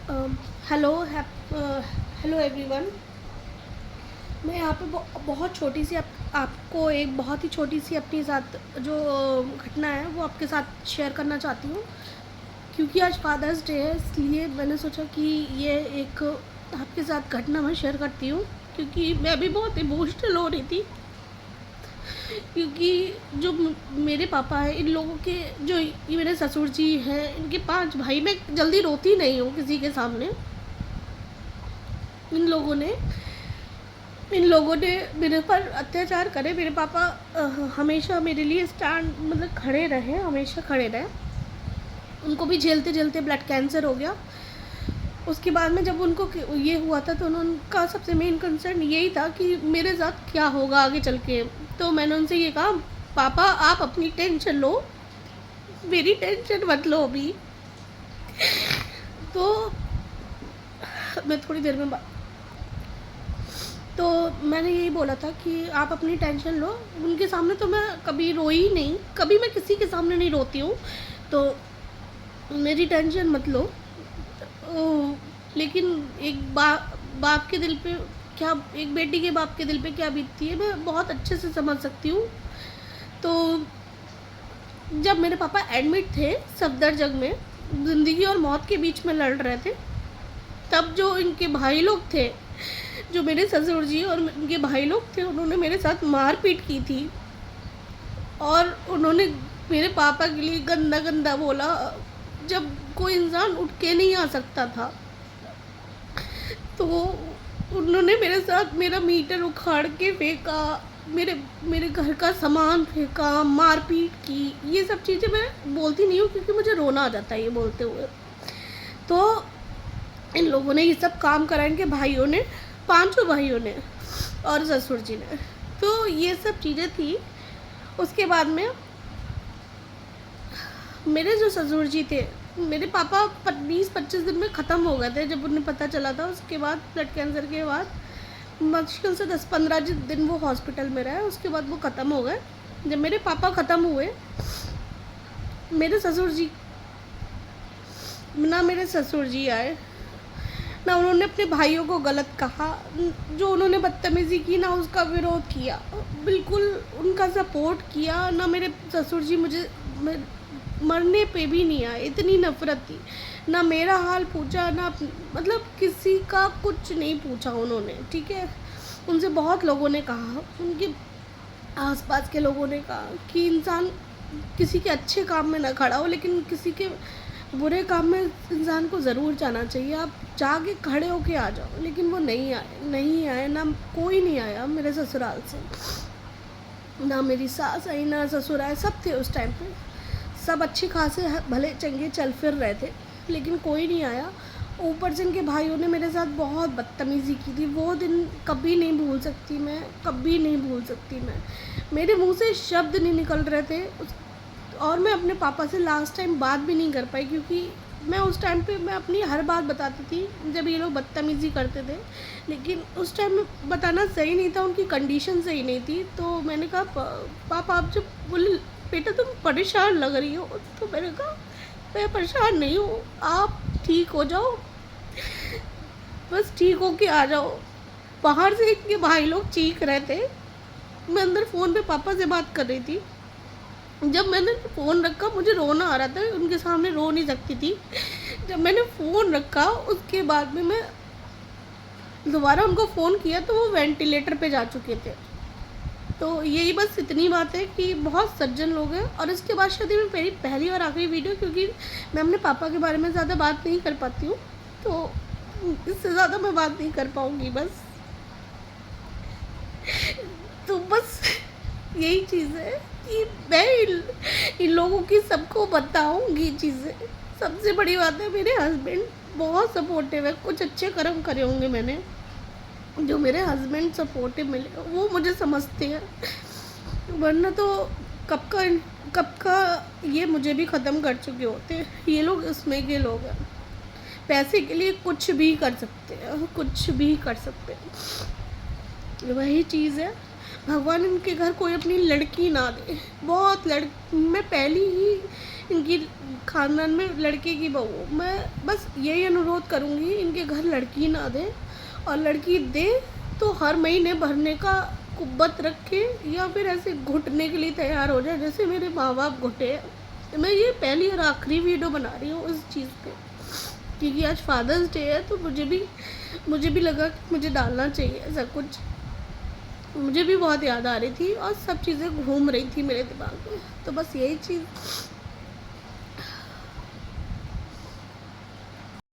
Hello hello everyone. मैं यहाँ पे बहुत छोटी सी आपको एक बहुत ही छोटी सी अपनी साथ जो घटना है वो आपके साथ शेयर करना चाहती हूँ, क्योंकि आज फादर्स डे है, इसलिए मैंने सोचा कि ये एक आपके साथ घटना मैं शेयर करती हूँ। क्योंकि मैं भी बहुत इमोशनल हो रही थी, क्योंकि जो मेरे पापा हैं, इन लोगों के जो ये मेरे ससुर जी हैं, इनके 5 भाई। मैं जल्दी रोती नहीं हूँ किसी के सामने। इन लोगों ने इन लोगों ने मेरे पर अत्याचार करे। मेरे पापा हमेशा मेरे लिए स्टैंड मतलब खड़े रहे, हमेशा खड़े रहे। उनको भी झेलते झेलते ब्लड कैंसर हो गया। उसके बाद में जब उनको ये हुआ था तो उनका सबसे मेन कंसर्न यही था कि मेरे साथ क्या होगा आगे चल के। तो मैंने उनसे ये कहा, पापा आप अपनी टेंशन लो, मेरी टेंशन मत लो अभी। तो मैं थोड़ी देर में तो मैंने यही बोला था कि आप अपनी टेंशन लो। उनके सामने तो मैं कभी रोई नहीं, कभी मैं किसी के सामने नहीं रोती हूँ, तो मेरी टेंशन मत लो। लेकिन एक बाप के दिल पे क्या, एक बेटी के बाप के दिल पे क्या बीतती है, मैं बहुत अच्छे से समझ सकती हूँ। तो जब मेरे पापा एडमिट थे सफदरजंग में, ज़िंदगी और मौत के बीच में लड़ रहे थे, तब जो इनके भाई लोग थे, जो मेरे ससुर जी और उनके भाई लोग थे, उन्होंने मेरे साथ मारपीट की थी। और उन्होंने मेरे पापा के लिए गंदा गंदा बोला, जब कोई इंसान उठ के नहीं आ सकता था। तो उन्होंने मेरे साथ मेरा मीटर उखाड़ के फेंका, मेरे मेरे घर का सामान फेंका, मारपीट की। ये सब चीज़ें मैं बोलती नहीं हूँ क्योंकि मुझे रोना आ जाता है ये बोलते हुए। तो इन लोगों ने ये सब काम करा, इनके भाइयों ने, 5 भाइयों ने और ससुर जी ने। तो ये सब चीज़ें थी। उसके बाद में मेरे जो ससुर जी थे, मेरे पापा 20-25 दिन में ख़त्म हो गए थे जब उन्हें पता चला था। उसके बाद ब्लड कैंसर के बाद मुश्किल से 10-15 दिन वो हॉस्पिटल में रहे, उसके बाद वो ख़त्म हो गए। जब मेरे पापा ख़त्म हुए, मेरे ससुर जी ना मेरे ससुर जी आए, ना उन्होंने अपने भाइयों को गलत कहा, जो उन्होंने बदतमीज़ी की ना उसका विरोध किया, बिल्कुल उनका सपोर्ट किया। ना मेरे ससुर जी मुझे मरने पे भी नहीं आए, इतनी नफ़रत थी। ना मेरा हाल पूछा, ना मतलब किसी का कुछ नहीं पूछा उन्होंने, ठीक है। उनसे बहुत लोगों ने कहा, उनके आसपास के लोगों ने कहा कि इंसान किसी के अच्छे काम में ना खड़ा हो, लेकिन किसी के बुरे काम में इंसान को ज़रूर जाना चाहिए। आप जाके खड़े होके आ जाओ, लेकिन वो नहीं आए। ना कोई नहीं आया मेरे ससुराल से, ना मेरी सास आई, ना ससुर आए। सब थे उस टाइम पे, सब अच्छे खासे भले चंगे चल फिर रहे थे, लेकिन कोई नहीं आया। ऊपर से इनके भाइयों ने मेरे साथ बहुत बदतमीज़ी की थी। वो दिन कभी नहीं भूल सकती मैं, कभी नहीं भूल सकती मैं। मेरे मुंह से शब्द नहीं निकल रहे थे और मैं अपने पापा से लास्ट टाइम बात भी नहीं कर पाई, क्योंकि मैं उस टाइम पे मैं अपनी हर बात बताती थी जब ये लोग बदतमीज़ी करते थे। लेकिन उस टाइम में बताना सही नहीं था, उनकी कंडीशन सही नहीं थी। तो मैंने कहा, पापा आप जब बोले बेटा तुम परेशान लग रही हो, तो मैंने कहा मैं परेशान नहीं हूँ, आप ठीक हो जाओ, बस ठीक हो के आ जाओ। बाहर से इनके भाई लोग चीख रहे थे, मैं अंदर फ़ोन पे पापा से बात कर रही थी। जब मैंने फ़ोन रखा, मुझे रोना आ रहा था, उनके सामने रो नहीं सकती थी। जब मैंने फ़ोन रखा, उसके बाद में मैं दोबारा उनको फ़ोन किया तो वो वेंटिलेटर पे जा चुके थे। तो यही बस इतनी बात है कि बहुत सज्जन लोग हैं। और इसके बाद शायद ये मेरी पहली और आखिरी वीडियो, क्योंकि मैं अपने पापा के बारे में ज़्यादा बात नहीं कर पाती हूँ, तो इससे ज़्यादा मैं बात नहीं कर पाऊँगी बस। तो बस यही चीज़ है कि मैं इन लोगों की सबको बताऊँगी चीज़ें। सबसे बड़ी बात है, मेरे हस्बैंड बहुत सपोर्टिव है। कुछ अच्छे कर्म करे होंगे मैंने, जो मेरे हस्बैंड सपोर्टिव मिले, वो मुझे समझते हैं। वरना तो कब का कब का ये मुझे भी ख़त्म कर चुके होते। ये लोग इसमें के लोग हैं, पैसे के लिए कुछ भी कर सकते हैं, कुछ भी कर सकते हैं। वही चीज़ है, भगवान इनके घर कोई अपनी लड़की ना दे। बहुत मैं पहली ही इनकी खानदान में लड़के की बहू हूँ। मैं बस यही अनुरोध करूँगी, इनके घर लड़की ना दें, और लड़की दे तो हर महीने भरने का कुव्वत रखे, या फिर ऐसे घुटने के लिए तैयार हो जाए जैसे मेरे माँ बाप घुटे हैं। मैं ये पहली और आखिरी वीडियो बना रही हूँ इस चीज़ पे, क्योंकि आज फादर्स डे है, तो मुझे भी लगा कि मुझे डालना चाहिए ऐसा कुछ। मुझे भी बहुत याद आ रही थी और सब चीज़ें घूम रही थी मेरे दिमाग में, तो बस यही चीज़